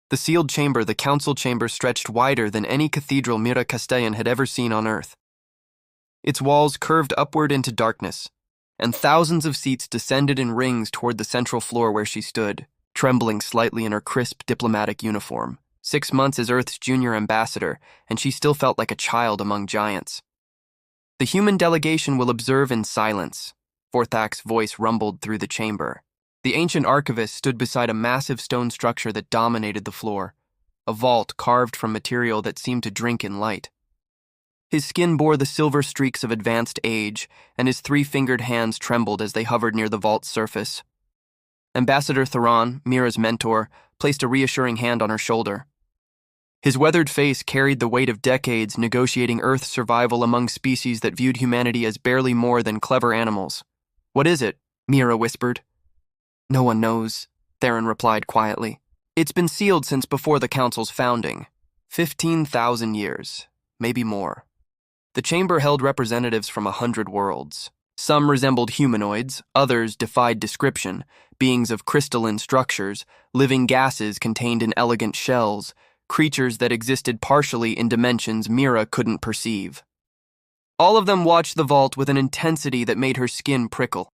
The sealed chamber, the council chamber, stretched wider than any cathedral Mira Castellan had ever seen on Earth. Its walls curved upward into darkness, and thousands of seats descended in rings toward the central floor where she stood, trembling slightly in her crisp diplomatic uniform. 6 months as Earth's junior ambassador, and she still felt like a child among giants. The human delegation will observe in silence. Forthak's voice rumbled through the chamber. The ancient archivist stood beside a massive stone structure that dominated the floor, a vault carved from material that seemed to drink in light. His skin bore the silver streaks of advanced age, and his 3-fingered hands trembled as they hovered near the vault's surface. Ambassador Theron, Mira's mentor, placed a reassuring hand on her shoulder. His weathered face carried the weight of decades negotiating Earth's survival among species that viewed humanity as barely more than clever animals. "What is it?" Mira whispered. "No one knows," Theron replied quietly. "It's been sealed since before the Council's founding. 15,000 years, maybe more." The chamber held representatives from 100 worlds. Some resembled humanoids, others defied description, beings of crystalline structures, living gases contained in elegant shells, creatures that existed partially in dimensions Mira couldn't perceive. All of them watched the vault with an intensity that made her skin prickle.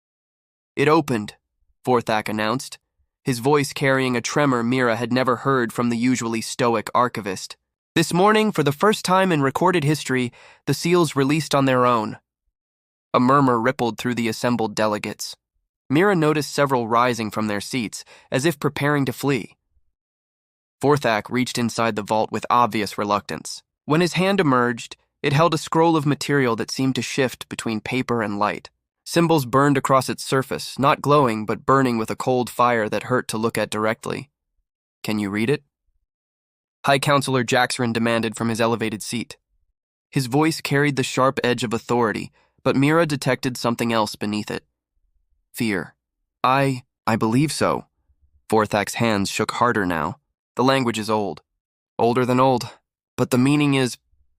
"It opened," Forthak announced, his voice carrying a tremor Mira had never heard from the usually stoic archivist. "This morning, for the first time in recorded history, the seals released on their own." A murmur rippled through the assembled delegates. Mira noticed several rising from their seats, as if preparing to flee. Forthak reached inside the vault with obvious reluctance. When his hand emerged, it held a scroll of material that seemed to shift between paper and light. Symbols burned across its surface, not glowing but burning with a cold fire that hurt to look at directly. "Can you read it?" High Counselor Jaxron demanded from his elevated seat. His voice carried the sharp edge of authority, but Mira detected something else beneath it. Fear. I believe so." Forthak's hands shook harder now. "The language is old. Older than old. But the meaning is—"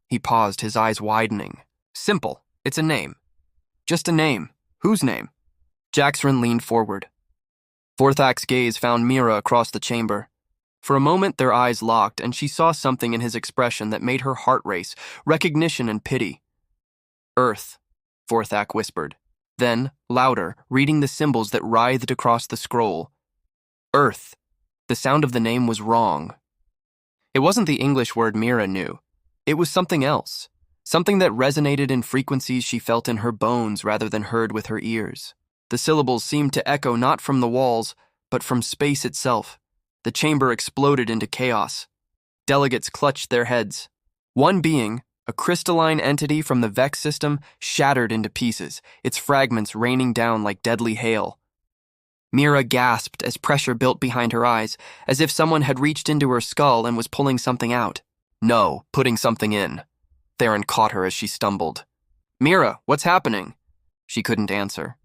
He paused, his eyes widening. "Simple. It's a name. Just a name. Whose name?" Jaxron leaned forward. Forthak's gaze found Mira across the chamber. For a moment their eyes locked, and she saw something in his expression that made her heart race, recognition and pity. "Earth," Forthak whispered. Then, louder, reading the symbols that writhed across the scroll. "Earth." The sound of the name was wrong. It wasn't the English word Mira knew. It was something else. Something that resonated in frequencies she felt in her bones rather than heard with her ears. The syllables seemed to echo not from the walls, but from space itself. The chamber exploded into chaos. Delegates clutched their heads. One being, a crystalline entity from the Vex system, shattered into pieces, its fragments raining down like deadly hail. Mira gasped as pressure built behind her eyes, as if someone had reached into her skull and was pulling something out. "No, putting something in." Theron caught her as she stumbled. "Mira, what's happening?" She couldn't answer.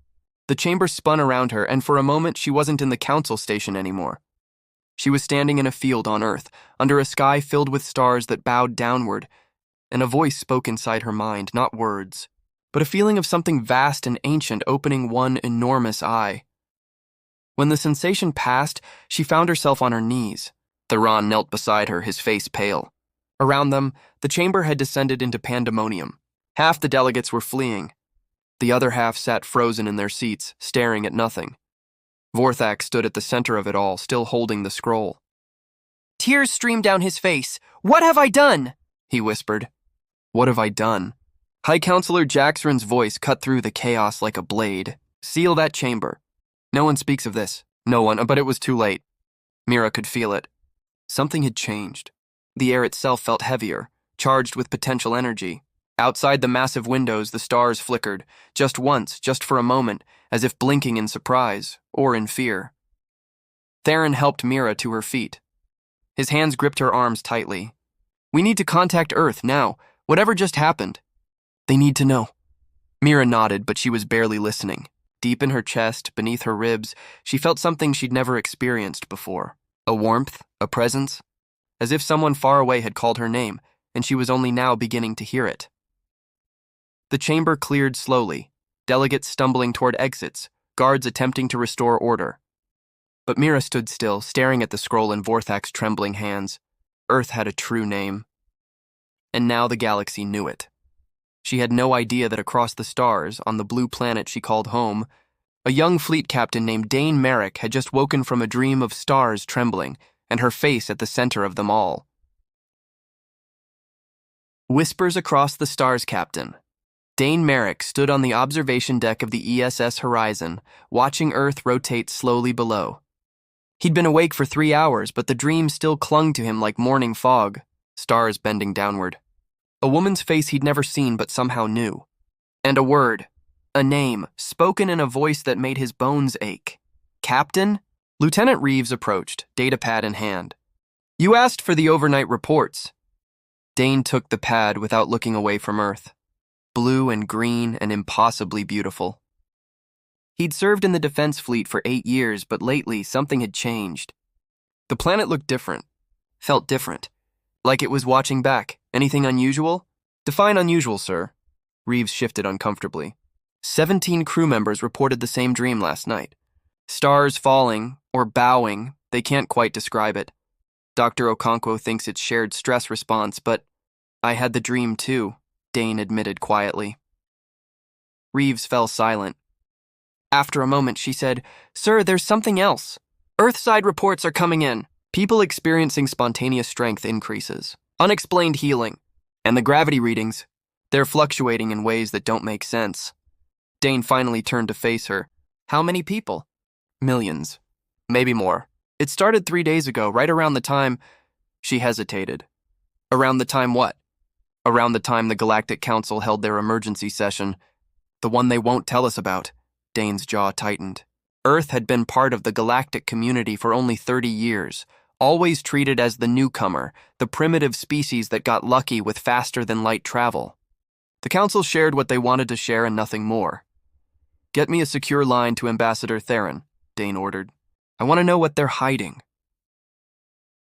The chamber spun around her, and for a moment she wasn't in the council station anymore. She was standing in a field on Earth, under a sky filled with stars that bowed downward, and a voice spoke inside her mind, not words, but a feeling of something vast and ancient opening one enormous eye. When the sensation passed, she found herself on her knees. Theron knelt beside her, his face pale. Around them, the chamber had descended into pandemonium. Half the delegates were fleeing. The other half sat frozen in their seats, staring at nothing. Forthak stood at the center of it all, still holding the scroll. Tears streamed down his face. "What have I done?" he whispered. "What have I done?" High Counselor Jaxron's voice cut through the chaos like a blade. "Seal that chamber. No one speaks of this. No one, but it was too late." Mira could feel it. Something had changed. The air itself felt heavier, charged with potential energy. Outside the massive windows, the stars flickered, just once, just for a moment, as if blinking in surprise, or in fear. Theron helped Mira to her feet. His hands gripped her arms tightly. "We need to contact Earth, now. Whatever just happened. They need to know." Mira nodded, but she was barely listening. Deep in her chest, beneath her ribs, she felt something she'd never experienced before. A warmth, a presence. As if someone far away had called her name, and she was only now beginning to hear it. The chamber cleared slowly, delegates stumbling toward exits, guards attempting to restore order. But Mira stood still, staring at the scroll in Vorthak's trembling hands. Earth had a true name. And now the galaxy knew it. She had no idea that across the stars, on the blue planet she called home, a young fleet captain named Dane Merrick had just woken from a dream of stars trembling, and her face at the center of them all. Whispers across the stars, Captain. Dane Merrick stood on the observation deck of the ESS Horizon, watching Earth rotate slowly below. He'd been awake for 3 hours, but the dream still clung to him like morning fog, stars bending downward. A woman's face he'd never seen but somehow knew. And a word, a name, spoken in a voice that made his bones ache. Captain? Lieutenant Reeves approached, datapad in hand. You asked for the overnight reports. Dane took the pad without looking away from Earth. Blue and green and impossibly beautiful. He'd served in the defense fleet for 8 years, but lately something had changed. The planet looked different, felt different, like it was watching back. Anything unusual? Define unusual, sir. Reeves shifted uncomfortably. 17 crew members reported the same dream last night. Stars falling, or bowing, they can't quite describe it. Dr. Okonkwo thinks it's shared stress response, but I had the dream too, Dane admitted quietly. Reeves fell silent. After a moment, she said, Sir, there's something else. Earthside reports are coming in. People experiencing spontaneous strength increases. Unexplained healing. And the gravity readings, they're fluctuating in ways that don't make sense. Dane finally turned to face her. How many people? Millions. Maybe more. It started 3 days ago, right around the time... She hesitated. Around the time what? Around the time the Galactic Council held their emergency session. The one they won't tell us about. Dane's jaw tightened. Earth had been part of the galactic community for only 30 years, always treated as the newcomer, the primitive species that got lucky with faster-than-light travel. The Council shared what they wanted to share and nothing more. Get me a secure line to Ambassador Theron, Dane ordered. I want to know what they're hiding.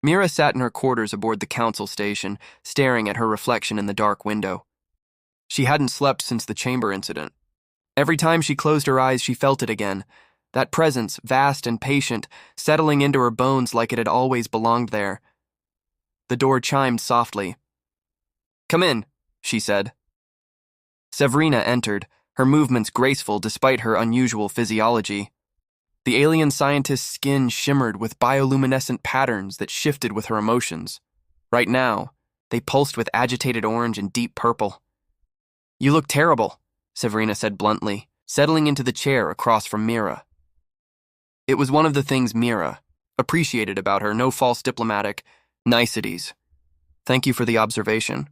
Mira sat in her quarters aboard the Council station, staring at her reflection in the dark window. She hadn't slept since the chamber incident. Every time she closed her eyes, she felt it again. That presence, vast and patient, settling into her bones like it had always belonged there. The door chimed softly. Come in, she said. Severina entered, her movements graceful despite her unusual physiology. The alien scientist's skin shimmered with bioluminescent patterns that shifted with her emotions. Right now, they pulsed with agitated orange and deep purple. You look terrible, Severina said bluntly, settling into the chair across from Mira. It was one of the things Mira appreciated about her, no false diplomatic niceties. Thank you for the observation.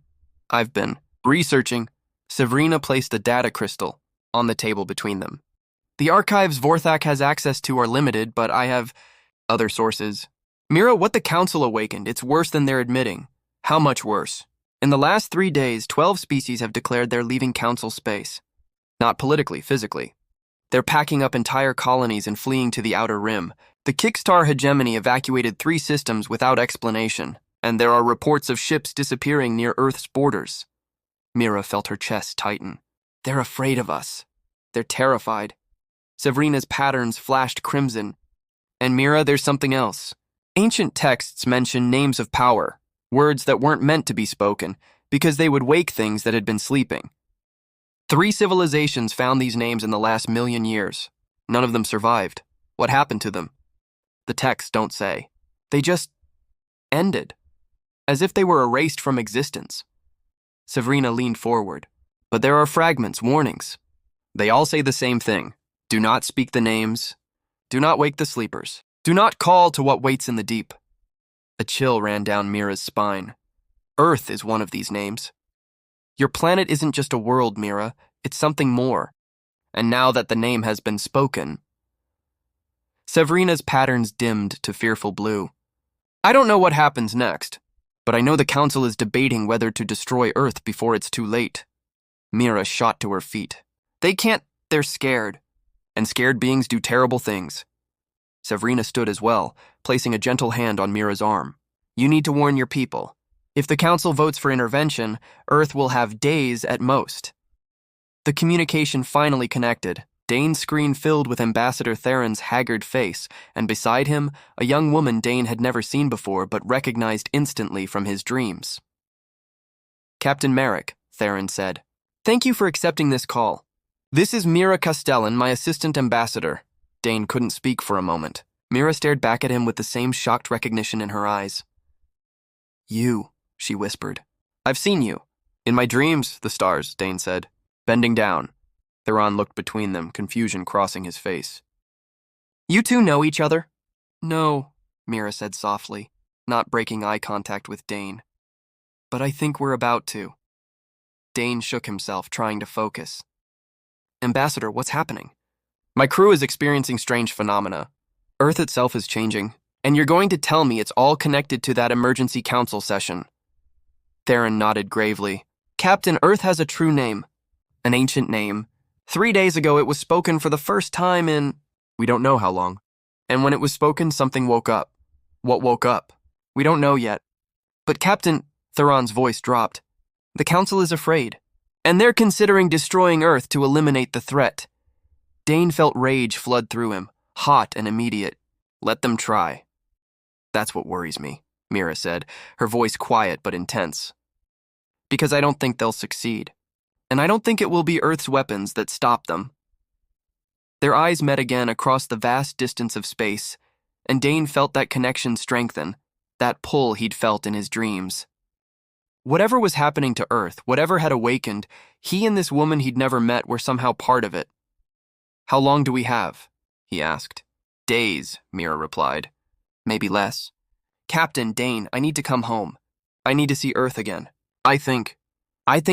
I've been researching. Severina placed a data crystal on the table between them. The archives Vorthak has access to are limited, but I have other sources. Mira, what the Council awakened, it's worse than they're admitting. How much worse? In the last 3 days, 12 species have declared they're leaving Council space. Not politically, physically. They're packing up entire colonies and fleeing to the outer rim. The Kickstar hegemony evacuated 3 systems without explanation, and there are reports of ships disappearing near Earth's borders. Mira felt her chest tighten. They're afraid of us. They're terrified. Severina's patterns flashed crimson. And Mira, there's something else. Ancient texts mention names of power, words that weren't meant to be spoken, because they would wake things that had been sleeping. 3 civilizations found these names in the last 1,000,000 years. None of them survived. What happened to them? The texts don't say. They just ended, as if they were erased from existence. Severina leaned forward. But there are fragments, warnings. They all say the same thing. Do not speak the names. Do not wake the sleepers. Do not call to what waits in the deep. A chill ran down Mira's spine. Earth is one of these names. Your planet isn't just a world, Mira. It's something more. And now that the name has been spoken... Severina's patterns dimmed to fearful blue. I don't know what happens next, but I know the Council is debating whether to destroy Earth before it's too late. Mira shot to her feet. They can't... They're scared. And scared beings do terrible things. Severina stood as well, placing a gentle hand on Mira's arm. You need to warn your people. If the Council votes for intervention, Earth will have days at most. The communication finally connected, Dane's screen filled with Ambassador Theron's haggard face, and beside him, a young woman Dane had never seen before but recognized instantly from his dreams. "Captain Merrick," Theron said. "Thank you for accepting this call. This is Mira Castellan, my assistant ambassador." Dane couldn't speak for a moment. Mira stared back at him with the same shocked recognition in her eyes. "You," she whispered. "I've seen you." "In my dreams, the stars," Dane said, bending down. Theron looked between them, confusion crossing his face. "You two know each other?" "No," Mira said softly, not breaking eye contact with Dane. "But I think we're about to." Dane shook himself, trying to focus. "Ambassador, what's happening?" "My crew is experiencing strange phenomena. Earth itself is changing, and you're going to tell me it's all connected to that emergency council session." Theron nodded gravely. "Captain, Earth has a true name. An ancient name. 3 days ago it was spoken for the first time in... we don't know how long. And when it was spoken, something woke up. What woke up? We don't know yet. But Captain..." Theron's voice dropped. "The council is afraid, and they're considering destroying Earth to eliminate the threat." Dane felt rage flood through him, hot and immediate. "Let them try." "That's what worries me," Mira said, her voice quiet but intense. "Because I don't think they'll succeed. And I don't think it will be Earth's weapons that stop them." Their eyes met again across the vast distance of space, and Dane felt that connection strengthen, that pull he'd felt in his dreams. Whatever was happening to Earth, whatever had awakened, he and this woman he'd never met were somehow part of it. "How long do we have?" he asked. "Days," Mira replied. "Maybe less." "Captain, Dane, I need to come home. I need to see Earth again. I think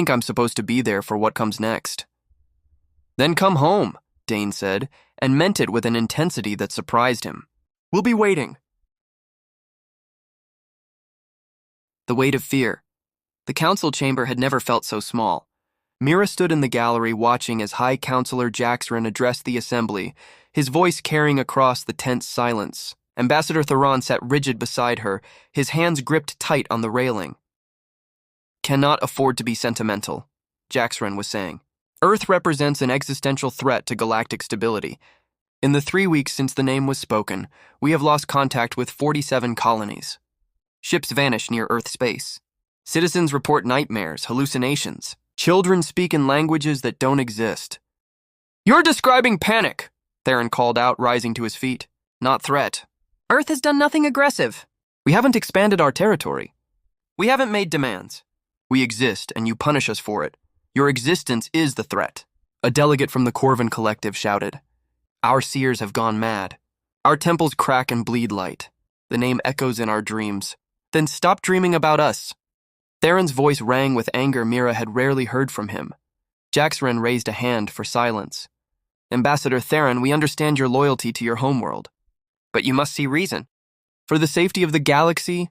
I'm supposed to be there for what comes next." "Then come home," Dane said, and meant it with an intensity that surprised him. "We'll be waiting." The weight of fear. The council chamber had never felt so small. Mira stood in the gallery watching as High Counselor Jaxron addressed the assembly, his voice carrying across the tense silence. Ambassador Theron sat rigid beside her, his hands gripped tight on the railing. "Cannot afford to be sentimental," Jaxron was saying. "Earth represents an existential threat to galactic stability. In the 3 weeks since the name was spoken, we have lost contact with 47 colonies. Ships vanish near Earth space. Citizens report nightmares, hallucinations. Children speak in languages that don't exist." "You're describing panic," Theron called out, rising to his feet. "Not threat. Earth has done nothing aggressive. We haven't expanded our territory. We haven't made demands. We exist, and you punish us for it. Your existence is the threat." A delegate from the Corvin Collective shouted. "Our seers have gone mad. Our temples crack and bleed light. The name echoes in our dreams. Then stop dreaming about us." Theron's voice rang with anger Mira had rarely heard from him. Jaxron raised a hand for silence. "Ambassador Theron, we understand your loyalty to your homeworld. But you must see reason. For the safety of the galaxy?"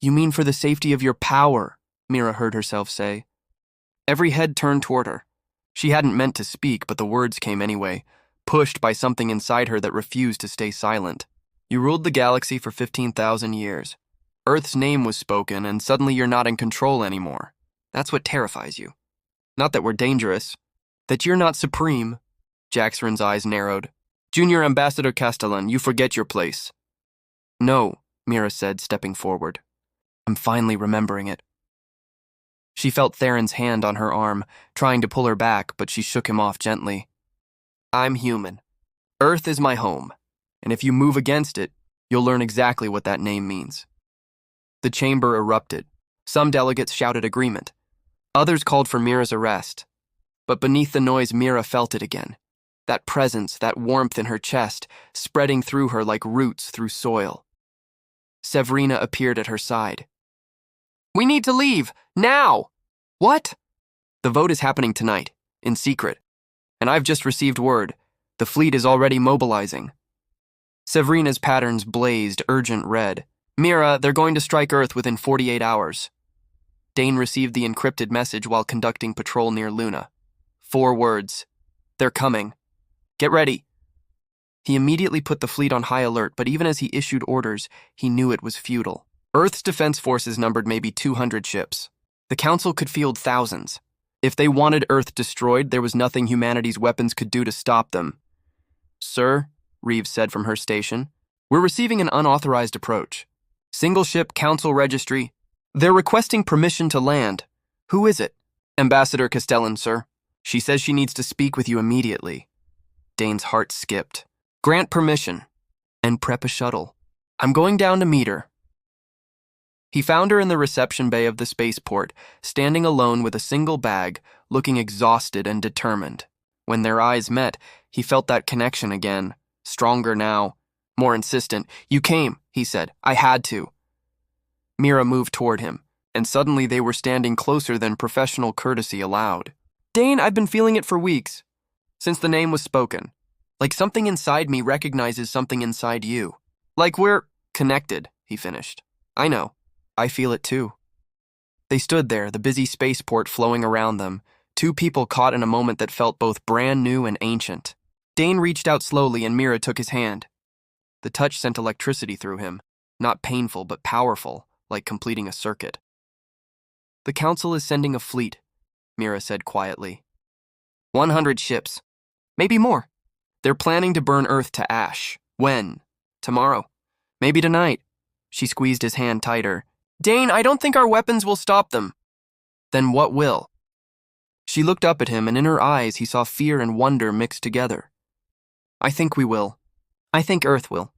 "You mean for the safety of your power," Mira heard herself say. Every head turned toward her. She hadn't meant to speak, but the words came anyway, pushed by something inside her that refused to stay silent. "You ruled the galaxy for 15,000 years. Earth's name was spoken, and suddenly you're not in control anymore. That's what terrifies you. Not that we're dangerous. That you're not supreme." Jaxron's eyes narrowed. "Junior Ambassador Castellan, you forget your place." "No," Mira said, stepping forward. "I'm finally remembering it." She felt Theron's hand on her arm, trying to pull her back, but she shook him off gently. "I'm human. Earth is my home, and if you move against it, you'll learn exactly what that name means." The chamber erupted. Some delegates shouted agreement. Others called for Mira's arrest. But beneath the noise, Mira felt it again. That presence, that warmth in her chest, spreading through her like roots through soil. Severina appeared at her side. "We need to leave, now!" "What?" "The vote is happening tonight, in secret. And I've just received word. The fleet is already mobilizing." Severina's patterns blazed urgent red. "Mira, they're going to strike Earth within 48 hours. Dane received the encrypted message while conducting patrol near Luna. 4 words. "They're coming. Get ready." He immediately put the fleet on high alert, but even as he issued orders, he knew it was futile. Earth's defense forces numbered maybe 200 ships. The Council could field thousands. If they wanted Earth destroyed, there was nothing humanity's weapons could do to stop them. Sir, Reeves said from her station, we're receiving an unauthorized approach. Single ship council registry. They're requesting permission to land. Who is it? Ambassador Castellan, sir. She says she needs to speak with you immediately. Dane's heart skipped. Grant permission. And prep a shuttle. I'm going down to meet her. He found her in the reception bay of the spaceport, standing alone with a single bag, looking exhausted and determined. When their eyes met, he felt that connection again, stronger now, more insistent. You came, he said. I had to. Mira moved toward him, and suddenly they were standing closer than professional courtesy allowed. Dane, I've been feeling it for weeks, since the name was spoken. Like something inside me recognizes something inside you. Like we're connected, he finished. I know. I feel it too. They stood there, the busy spaceport flowing around them, two people caught in a moment that felt both brand new and ancient. Dane reached out slowly and Mira took his hand. The touch sent electricity through him, not painful but powerful, like completing a circuit. The Council is sending a fleet, Mira said quietly. 100 ships. Maybe more. They're planning to burn Earth to ash. When? Tomorrow. Maybe tonight. She squeezed his hand tighter. Dane, I don't think our weapons will stop them. Then what will? She looked up at him, and in her eyes he saw fear and wonder mixed together. I think we will. I think Earth will.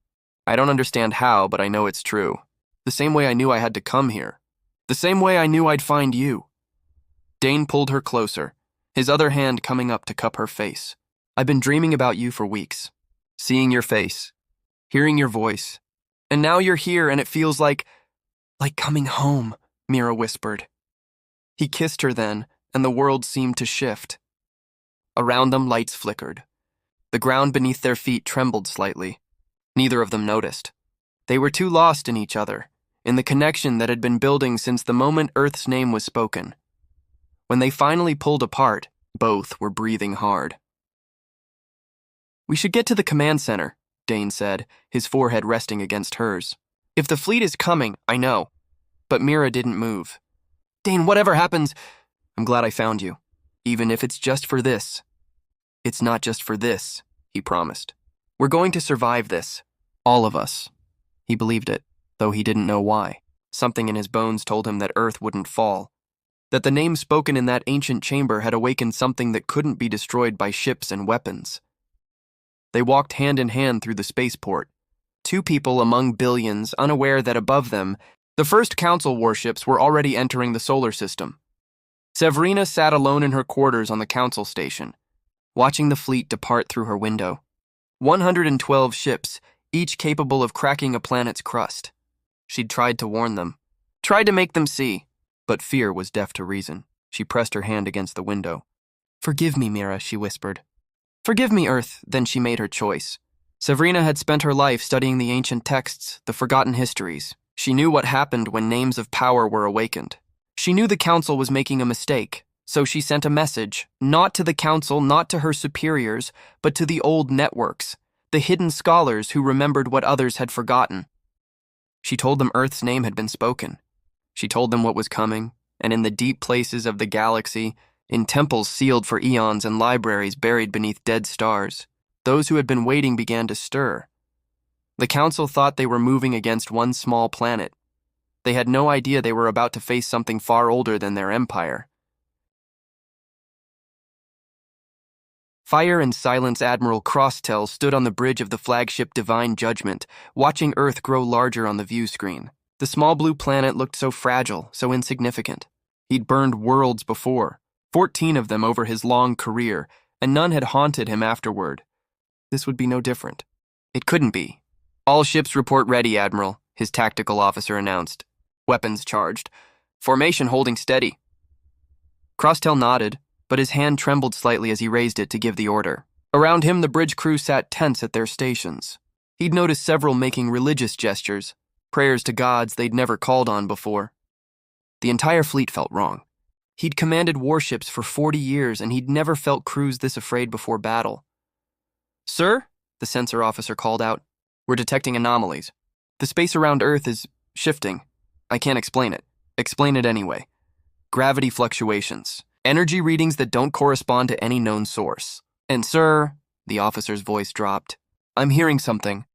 I don't understand how, but I know it's true. The same way I knew I had to come here. The same way I knew I'd find you. Dane pulled her closer, his other hand coming up to cup her face. I've been dreaming about you for weeks. Seeing your face. Hearing your voice. And now you're here, and it feels like coming home, Mira whispered. He kissed her then, and the world seemed to shift. Around them, lights flickered. The ground beneath their feet trembled slightly. Neither of them noticed. They were too lost in each other, in the connection that had been building since the moment Earth's name was spoken. When they finally pulled apart, both were breathing hard. We should get to the command center, Dane said, his forehead resting against hers. If the fleet is coming, I know. But Mira didn't move. Dane, whatever happens, I'm glad I found you. Even if it's just for this. It's not just for this, he promised. We're going to survive this. All of us. He believed it, though he didn't know why. Something in his bones told him that Earth wouldn't fall. That the name spoken in that ancient chamber had awakened something that couldn't be destroyed by ships and weapons. They walked hand in hand through the spaceport. Two people among billions, unaware that above them, the first Council warships were already entering the solar system. Severina sat alone in her quarters on the Council station, watching the fleet depart through her window. 112 ships, each capable of cracking a planet's crust. She'd tried to warn them, tried to make them see, but fear was deaf to reason. She pressed her hand against the window. Forgive me, Mira, she whispered. Forgive me, Earth. Then she made her choice. Severina had spent her life studying the ancient texts, the forgotten histories. She knew what happened when names of power were awakened. She knew the Council was making a mistake, so she sent a message, not to the Council, not to her superiors, but to the old networks, the hidden scholars who remembered what others had forgotten. She told them Earth's name had been spoken. She told them what was coming, and in the deep places of the galaxy, in temples sealed for eons and libraries buried beneath dead stars, those who had been waiting began to stir. The Council thought they were moving against one small planet. They had no idea they were about to face something far older than their empire. Fire and Silence Admiral Crosstell stood on the bridge of the flagship Divine Judgment, watching Earth grow larger on the view screen. The small blue planet looked so fragile, so insignificant. He'd burned worlds before, 14 of them over his long career, and none had haunted him afterward. This would be no different. It couldn't be. All ships report ready, Admiral, his tactical officer announced. Weapons charged. Formation holding steady. Crosstell nodded, but his hand trembled slightly as he raised it to give the order. Around him, the bridge crew sat tense at their stations. He'd noticed several making religious gestures, prayers to gods they'd never called on before. The entire fleet felt wrong. He'd commanded warships for 40 years, and he'd never felt crews this afraid before battle. Sir, the sensor officer called out, we're detecting anomalies. The space around Earth is shifting. I can't explain it. Explain it anyway. Gravity fluctuations. Energy readings that don't correspond to any known source. And sir, the officer's voice dropped. I'm hearing something.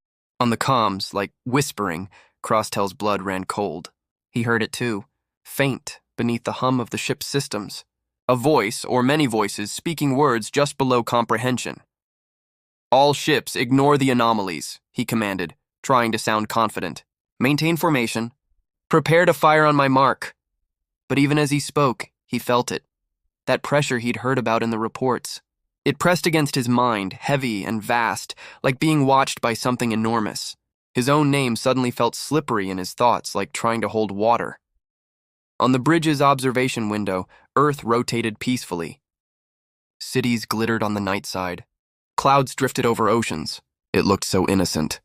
On the comms, like whispering, Crosstell's blood ran cold. He heard it too, faint beneath the hum of the ship's systems. A voice, or many voices, speaking words just below comprehension. All ships, ignore the anomalies, he commanded, trying to sound confident. Maintain formation. Prepare to fire on my mark. But even as he spoke, he felt it. That pressure he'd heard about in the reports. It pressed against his mind, heavy and vast, like being watched by something enormous. His own name suddenly felt slippery in his thoughts, like trying to hold water. On the bridge's observation window, Earth rotated peacefully. Cities glittered on the night side. Clouds drifted over oceans. It looked so innocent.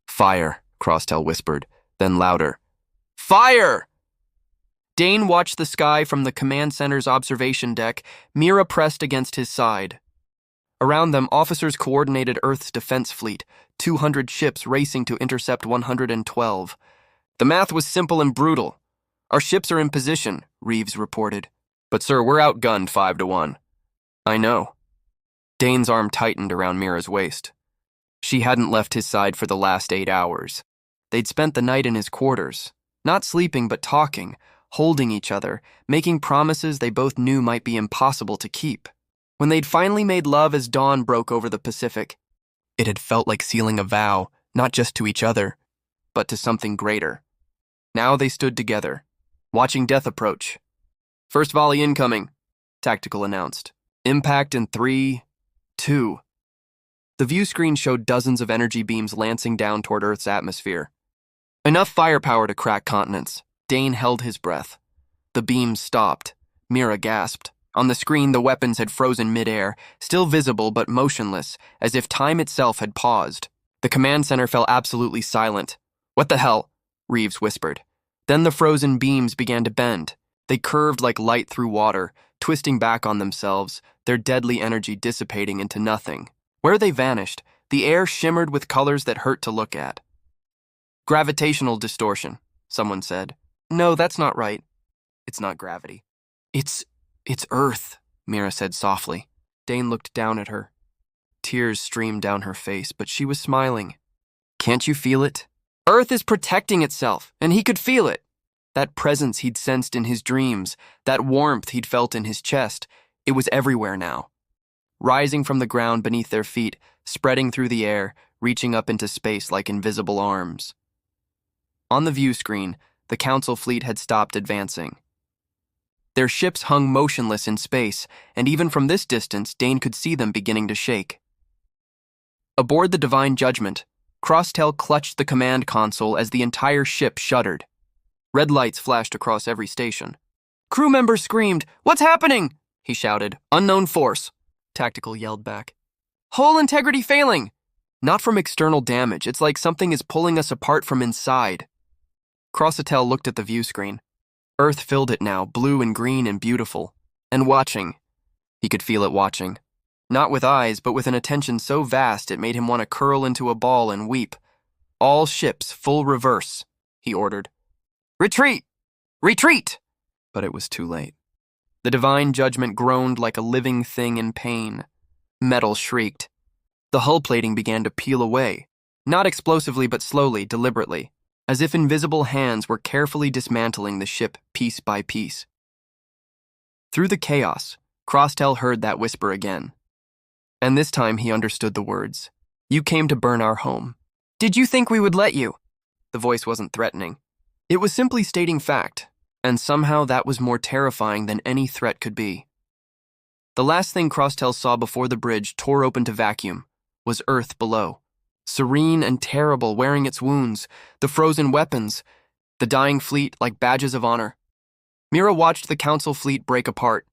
Fire, Crosstell whispered, then louder. Fire! Dane watched the sky from the command center's observation deck, Mira pressed against his side. Around them, officers coordinated Earth's defense fleet, 200 ships racing to intercept 112. The math was simple and brutal. Our ships are in position, Reeves reported. But sir, we're outgunned 5-1. I know. Dane's arm tightened around Mira's waist. She hadn't left his side for the last 8 hours. They'd spent the night in his quarters, not sleeping but talking, holding each other, making promises they both knew might be impossible to keep. When they'd finally made love as dawn broke over the Pacific, it had felt like sealing a vow, not just to each other, but to something greater. Now they stood together, watching death approach. First volley incoming, Tactical announced. Impact in 3, 2. The view screen showed dozens of energy beams lancing down toward Earth's atmosphere. Enough firepower to crack continents. Dane held his breath. The beams stopped. Mira gasped. On the screen, the weapons had frozen midair, still visible but motionless, as if time itself had paused. The command center fell absolutely silent. What the hell? Reeves whispered. Then the frozen beams began to bend. They curved like light through water, twisting back on themselves, their deadly energy dissipating into nothing. Where they vanished, the air shimmered with colors that hurt to look at. Gravitational distortion, someone said. No, that's not right. It's not gravity. It's Earth, Mira said softly. Dane looked down at her. Tears streamed down her face, but she was smiling. Can't you feel it? Earth is protecting itself, and he could feel it. That presence he'd sensed in his dreams, that warmth he'd felt in his chest, it was everywhere now. Rising from the ground beneath their feet, spreading through the air, reaching up into space like invisible arms. On the view screen, the Council fleet had stopped advancing. Their ships hung motionless in space, and even from this distance, Dane could see them beginning to shake. Aboard the Divine Judgment, Crosstell clutched the command console as the entire ship shuddered. Red lights flashed across every station. Crew members screamed, "What's happening?" he shouted. "Unknown force," Tactical yelled back. "Hull integrity failing!" Not from external damage, it's like something is pulling us apart from inside. Crosstell looked at the view screen. Earth filled it now, blue and green and beautiful. And watching. He could feel it watching. Not with eyes, but with an attention so vast it made him want to curl into a ball and weep. All ships, full reverse, he ordered. Retreat! Retreat! But it was too late. The Divine Judgment groaned like a living thing in pain. Metal shrieked. The hull plating began to peel away, not explosively but slowly, deliberately, as if invisible hands were carefully dismantling the ship piece by piece. Through the chaos, Crosstell heard that whisper again. And this time he understood the words. You came to burn our home. Did you think we would let you? The voice wasn't threatening. It was simply stating fact, and somehow that was more terrifying than any threat could be. The last thing Crosstell saw before the bridge tore open to vacuum was Earth below, serene and terrible, wearing its wounds, the frozen weapons, the dying fleet like badges of honor. Mira watched the Council fleet break apart,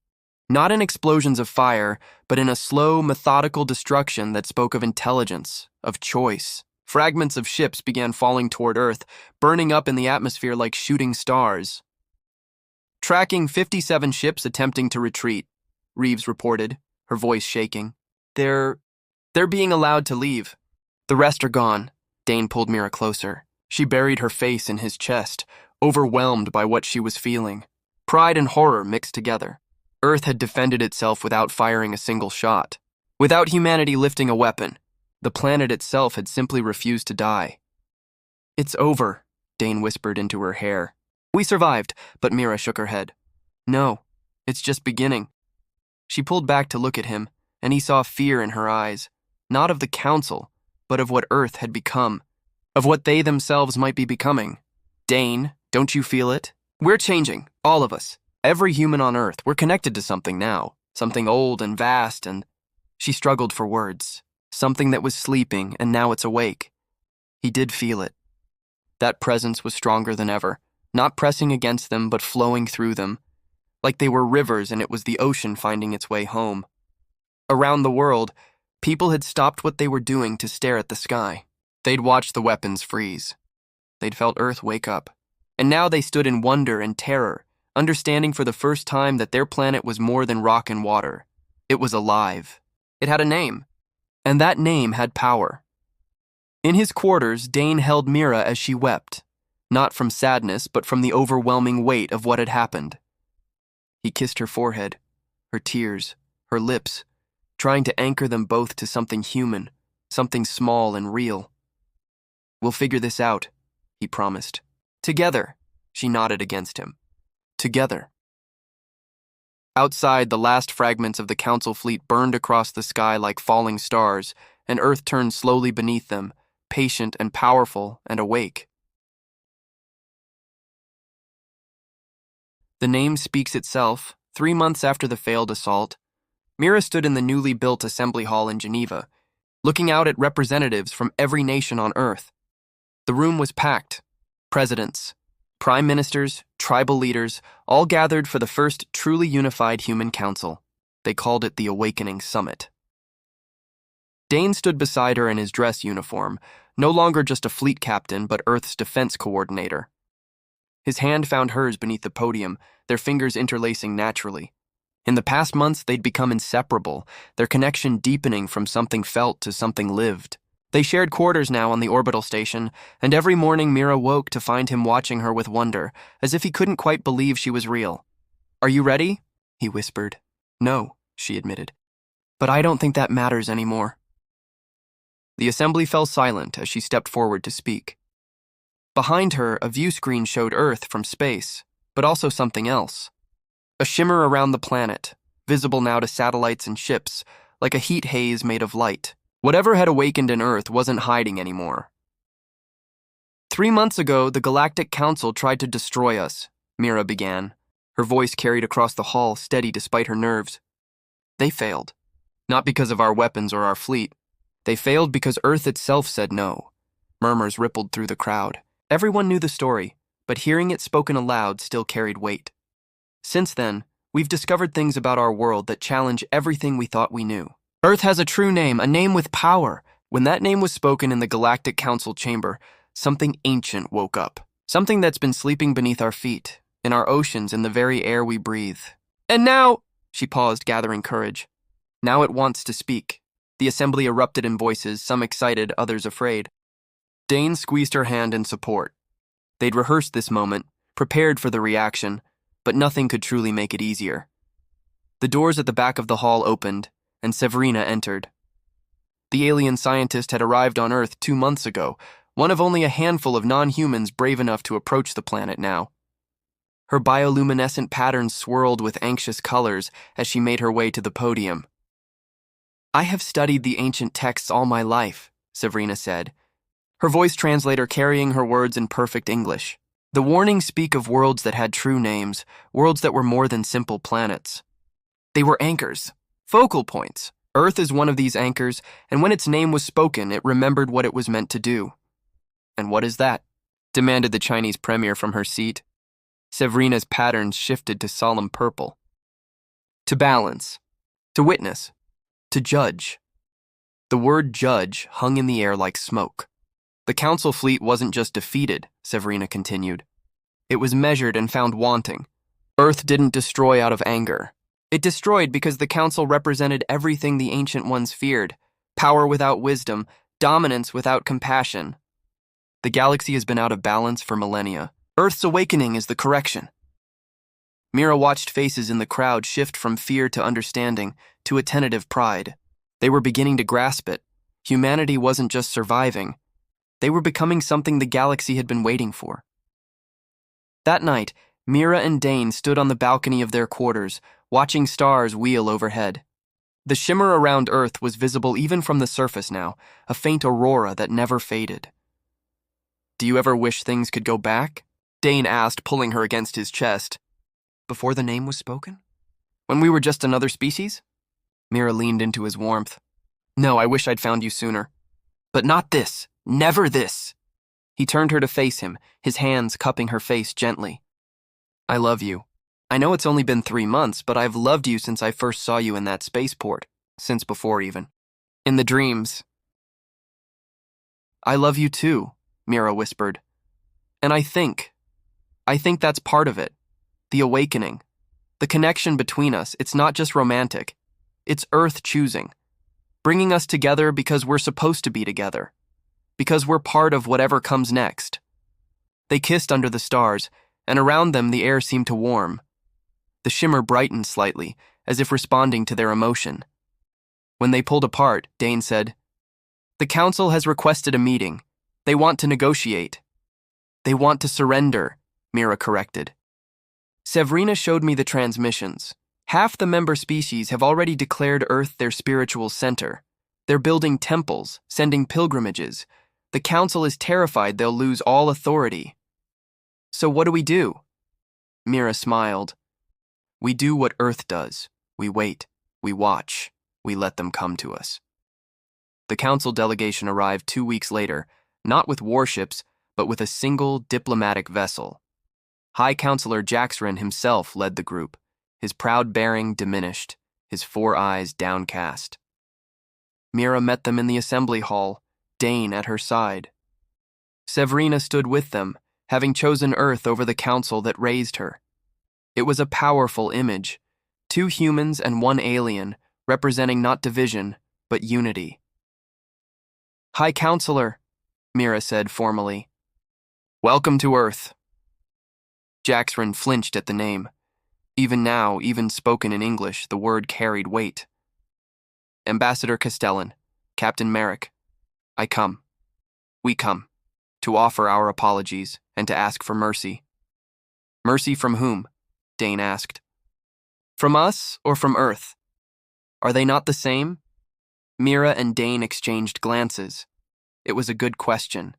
not in explosions of fire, but in a slow, methodical destruction that spoke of intelligence, of choice. Fragments of ships began falling toward Earth, burning up in the atmosphere like shooting stars. Tracking 57 ships attempting to retreat, Reeves reported, her voice shaking. They're being allowed to leave. The rest are gone. Dane pulled Mira closer. She buried her face in his chest, overwhelmed by what she was feeling. Pride and horror mixed together. Earth had defended itself without firing a single shot. Without humanity lifting a weapon, the planet itself had simply refused to die. "It's over," Dane whispered into her hair. "We survived," but Mira shook her head. "No, it's just beginning." She pulled back to look at him, and he saw fear in her eyes, not of the Council, but of what Earth had become, of what they themselves might be becoming. "Dane, don't you feel it? We're changing, all of us. Every human on Earth, we're connected to something now, something old and vast and—" She struggled for words. Something that was sleeping, and now it's awake. He did feel it. That presence was stronger than ever, not pressing against them, but flowing through them, like they were rivers and it was the ocean finding its way home. Around the world, people had stopped what they were doing to stare at the sky. They'd watched the weapons freeze. They'd felt Earth wake up. And now they stood in wonder and terror, understanding for the first time that their planet was more than rock and water. It was alive. It had a name. And that name had power. In his quarters, Dane held Mira as she wept, not from sadness, but from the overwhelming weight of what had happened. He kissed her forehead, her tears, her lips, trying to anchor them both to something human, something small and real. "We'll figure this out," he promised. "Together," she nodded against him. "Together." Outside, the last fragments of the Council fleet burned across the sky like falling stars, and Earth turned slowly beneath them, patient and powerful and awake. The name speaks itself. 3 months after the failed assault, Mira stood in the newly built assembly hall in Geneva, looking out at representatives from every nation on Earth. The room was packed. Presidents, prime ministers, tribal leaders, all gathered for the first truly unified human council. They called it the Awakening Summit. Dane stood beside her in his dress uniform, no longer just a fleet captain, but Earth's defense coordinator. His hand found hers beneath the podium, their fingers interlacing naturally. In the past months, they'd become inseparable, their connection deepening from something felt to something lived. They shared quarters now on the orbital station, and every morning Mira woke to find him watching her with wonder, as if he couldn't quite believe she was real. "Are you ready?" he whispered. "No," she admitted. "But I don't think that matters anymore." The assembly fell silent as she stepped forward to speak. Behind her, a view screen showed Earth from space, but also something else. A shimmer around the planet, visible now to satellites and ships, like a heat haze made of light. Whatever had awakened in Earth wasn't hiding anymore. 3 months ago, the Galactic Council tried to destroy us, Mira began. Her voice carried across the hall, steady despite her nerves. They failed. Not because of our weapons or our fleet. They failed because Earth itself said no. Murmurs rippled through the crowd. Everyone knew the story, but hearing it spoken aloud still carried weight. Since then, we've discovered things about our world that challenge everything we thought we knew. Earth has a true name, a name with power. When that name was spoken in the Galactic Council chamber, something ancient woke up. Something that's been sleeping beneath our feet, in our oceans, in the very air we breathe. And now, she paused, gathering courage. Now it wants to speak. The assembly erupted in voices, some excited, others afraid. Dane squeezed her hand in support. They'd rehearsed this moment, prepared for the reaction, but nothing could truly make it easier. The doors at the back of the hall opened, and Severina entered. The alien scientist had arrived on Earth 2 months ago, one of only a handful of non-humans brave enough to approach the planet now. Her bioluminescent patterns swirled with anxious colors as she made her way to the podium. "I have studied the ancient texts all my life," Severina said, her voice translator carrying her words in perfect English. The warnings speak of worlds that had true names, worlds that were more than simple planets. They were anchors, focal points. Earth is one of these anchors, and when its name was spoken, it remembered what it was meant to do. "And what is that?" demanded the Chinese premier from her seat. Severina's patterns shifted to solemn purple. "To balance, to witness, to judge." The word judge hung in the air like smoke. The Council fleet wasn't just defeated, Severina continued. It was measured and found wanting. Earth didn't destroy out of anger. It destroyed because the Council represented everything the Ancient Ones feared: power without wisdom, dominance without compassion. The galaxy has been out of balance for millennia. Earth's awakening is the correction. Mira watched faces in the crowd shift from fear to understanding to a tentative pride. They were beginning to grasp it. Humanity wasn't just surviving. They were becoming something the galaxy had been waiting for. That night, Mira and Dane stood on the balcony of their quarters, watching stars wheel overhead. The shimmer around Earth was visible even from the surface now, a faint aurora that never faded. "Do you ever wish things could go back?" Dane asked, pulling her against his chest. "Before the name was spoken? When we were just another species?" Mira leaned into his warmth. "No, I wish I'd found you sooner. But not this. Never this." He turned her to face him, his hands cupping her face gently. "I love you. I know it's only been 3 months, but I've loved you since I first saw you in that spaceport, since before even. In the dreams." "I love you too," Mira whispered. "And I think that's part of it. The awakening. The connection between us, it's not just romantic. It's Earth choosing. Bringing us together because we're supposed to be together. Because we're part of whatever comes next." They kissed under the stars, and around them the air seemed to warm. The shimmer brightened slightly, as if responding to their emotion. When they pulled apart, Dane said, "The Council has requested a meeting. They want to negotiate." "They want to surrender," Mira corrected. "Severina showed me the transmissions. Half the member species have already declared Earth their spiritual center. They're building temples, sending pilgrimages. The Council is terrified they'll lose all authority." "So what do we do?" Mira smiled. "We do what Earth does. We wait. We watch. We let them come to us." The Council delegation arrived 2 weeks later, not with warships, but with a single diplomatic vessel. High Counselor Jaxrin himself led the group, his proud bearing diminished, his 4 eyes downcast. Mira met them in the assembly hall, Dane at her side. Severina stood with them, having chosen Earth over the council that raised her. It was a powerful image, 2 humans and 1 alien, representing not division, but unity. "High Counselor," Mira said formally. "Welcome to Earth." Jaxrin flinched at the name. Even now, even spoken in English, the word carried weight. "Ambassador Castellan, Captain Merrick, we come, to offer our apologies and to ask for mercy." "Mercy from whom?" Dane asked. "From us or from Earth? Are they not the same?" Mira and Dane exchanged glances. It was a good question.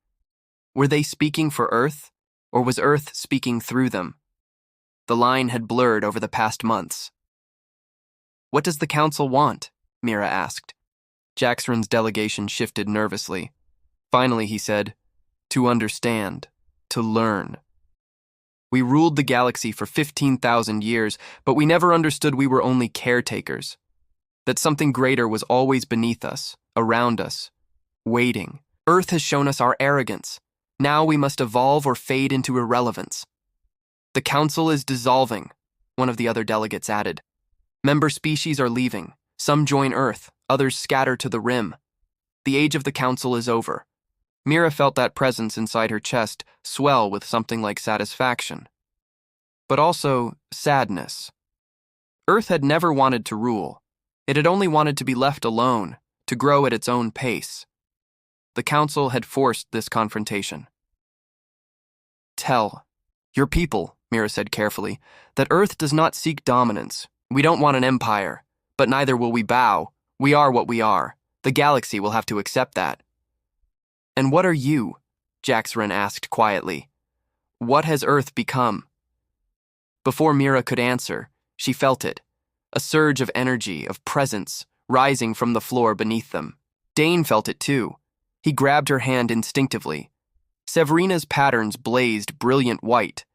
Were they speaking for Earth, or was Earth speaking through them? The line had blurred over the past months. "What does the Council want?" Mira asked. Jaxrin's delegation shifted nervously. Finally he said, "To understand, to learn. We ruled the galaxy for 15,000 years, but we never understood we were only caretakers. That something greater was always beneath us, around us, waiting. Earth has shown us our arrogance. Now we must evolve or fade into irrelevance." "The Council is dissolving," one of the other delegates added. "Member species are leaving. Some join Earth, others scatter to the rim. The age of the Council is over." Mira felt that presence inside her chest swell with something like satisfaction. But also sadness. Earth had never wanted to rule. It had only wanted to be left alone, to grow at its own pace. The Council had forced this confrontation. "Tell your people," Mira said carefully, "that Earth does not seek dominance. We don't want an empire, but neither will we bow. We are what we are. The galaxy will have to accept that." "And what are you?" Jaxrin asked quietly. "What has Earth become?" Before Mira could answer, she felt it, a surge of energy, of presence, rising from the floor beneath them. Dane felt it too. He grabbed her hand instinctively. Severina's patterns blazed brilliant white.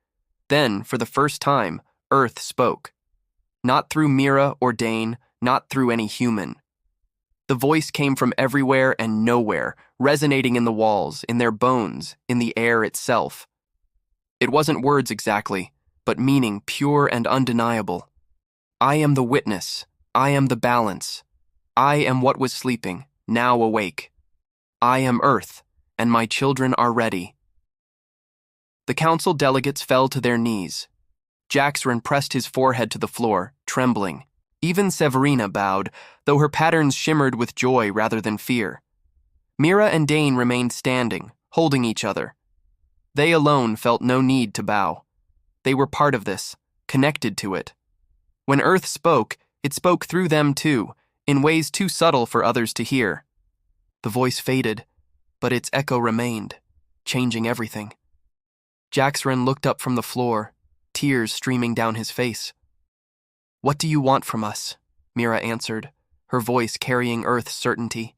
Then, for the first time, Earth spoke. Not through Mira or Dane, not through any human. The voice came from everywhere and nowhere, resonating in the walls, in their bones, in the air itself. It wasn't words exactly, but meaning pure and undeniable. "I am the witness. I am the balance. I am what was sleeping, now awake. I am Earth, and my children are ready." The Council delegates fell to their knees. Jaxrin pressed his forehead to the floor, trembling. Even Severina bowed, though her patterns shimmered with joy rather than fear. Mira and Dane remained standing, holding each other. They alone felt no need to bow. They were part of this, connected to it. When Earth spoke, it spoke through them too, in ways too subtle for others to hear. The voice faded, but its echo remained, changing everything. Jaxrin looked up from the floor, tears streaming down his face. "What do you want from us?" Mira answered, her voice carrying Earth's certainty.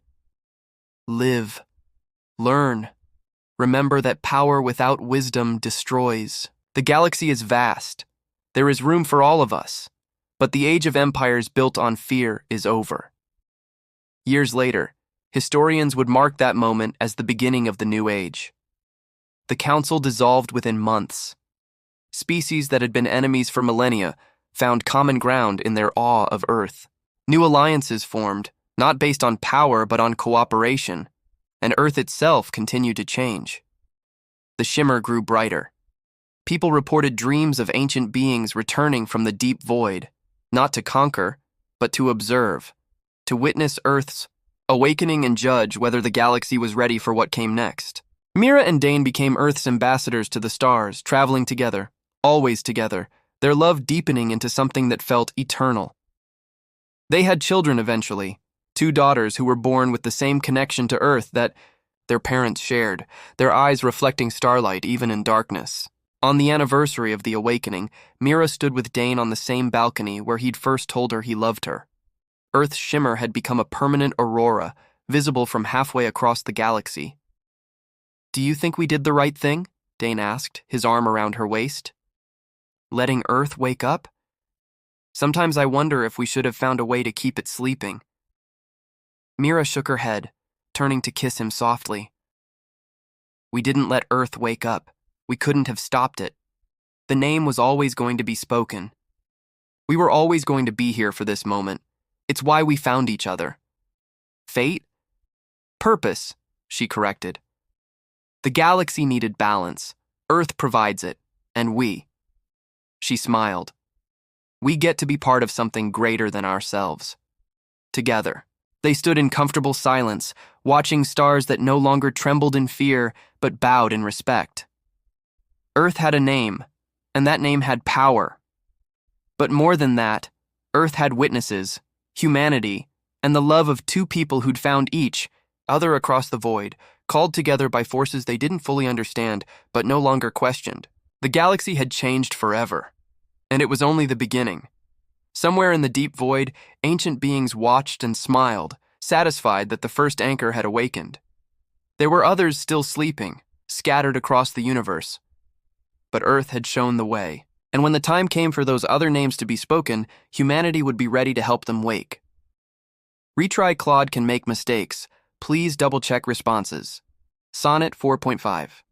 "Live. Learn. Remember that power without wisdom destroys. The galaxy is vast. There is room for all of us. But the age of empires built on fear is over." Years later, historians would mark that moment as the beginning of the new age. The council dissolved within months. Species that had been enemies for millennia found common ground in their awe of Earth. New alliances formed, not based on power but on cooperation, and Earth itself continued to change. The shimmer grew brighter. People reported dreams of ancient beings returning from the deep void, not to conquer, but to observe, to witness Earth's awakening and judge whether the galaxy was ready for what came next. Mira and Dane became Earth's ambassadors to the stars, traveling together, always together, their love deepening into something that felt eternal. They had children eventually, 2 daughters who were born with the same connection to Earth that their parents shared, their eyes reflecting starlight even in darkness. On the anniversary of the awakening, Mira stood with Dane on the same balcony where he'd first told her he loved her. Earth's shimmer had become a permanent aurora, visible from halfway across the galaxy. "Do you think we did the right thing?" Dane asked, his arm around her waist. "Letting Earth wake up? Sometimes I wonder if we should have found a way to keep it sleeping." Mira shook her head, turning to kiss him softly. "We didn't let Earth wake up. We couldn't have stopped it. The name was always going to be spoken. We were always going to be here for this moment. It's why we found each other." "Fate? Purpose," she corrected. "The galaxy needed balance. Earth provides it, and we." She smiled. "We get to be part of something greater than ourselves." Together, they stood in comfortable silence, watching stars that no longer trembled in fear, but bowed in respect. Earth had a name, and that name had power. But more than that, Earth had witnesses, humanity, and the love of 2 people who'd found each other across the void, called together by forces they didn't fully understand, but no longer questioned. The galaxy had changed forever, and it was only the beginning. Somewhere in the deep void, ancient beings watched and smiled, satisfied that the first anchor had awakened. There were others still sleeping, scattered across the universe. But Earth had shown the way, and when the time came for those other names to be spoken, humanity would be ready to help them wake. Retry Claude can make mistakes. Please double-check responses. Sonnet 4.5